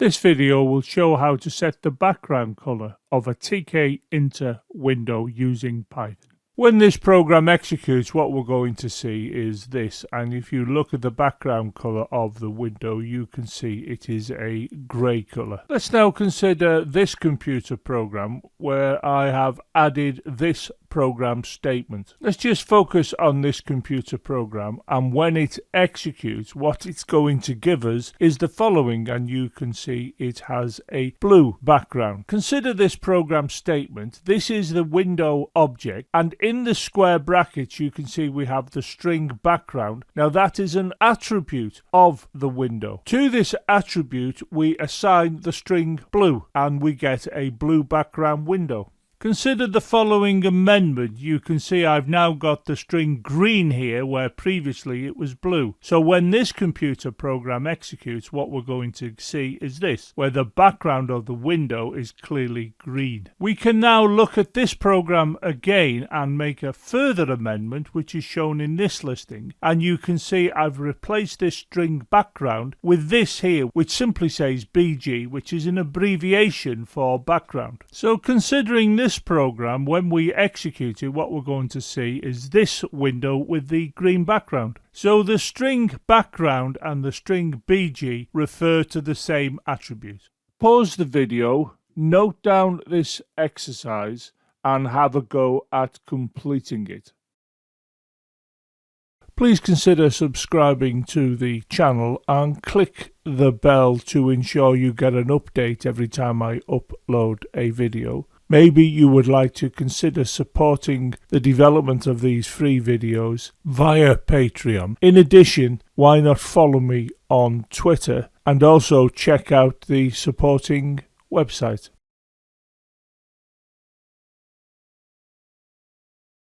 This video will show how to set the background color of a tkinter window using Python. When this program executes, what we're going to see is this, and if you look at the background color of the window, you can see it is a gray color. Let's now consider this computer program where I have added this program statement. Let's just focus on this computer program, and when it executes, what it's going to give us is the following, and you can see it has a blue background. Consider this program statement. This is the window object, and in the square brackets you can see we have the string background. Now that is an attribute of the window. To this attribute we assign the string blue, and we get a blue background window. Consider the following amendment. You can see I've now got the string green here where previously it was blue. So when this computer program executes, what we're going to see is this, where the background of the window is clearly green. We can now look at this program again and make a further amendment, which is shown in this listing. And you can see I've replaced this string background with this here, which simply says BG, which is an abbreviation for background. So considering this program, when we execute it, what we're going to see is this window with the green background. So the string background and the string BG refer to the same attribute. Pause the video, note down this exercise, and have a go at completing it. Please consider subscribing to the channel and click the bell to ensure you get an update every time I upload a video. Maybe you would like to consider supporting the development of these free videos via Patreon. In addition, why not follow me on Twitter and also check out the supporting website.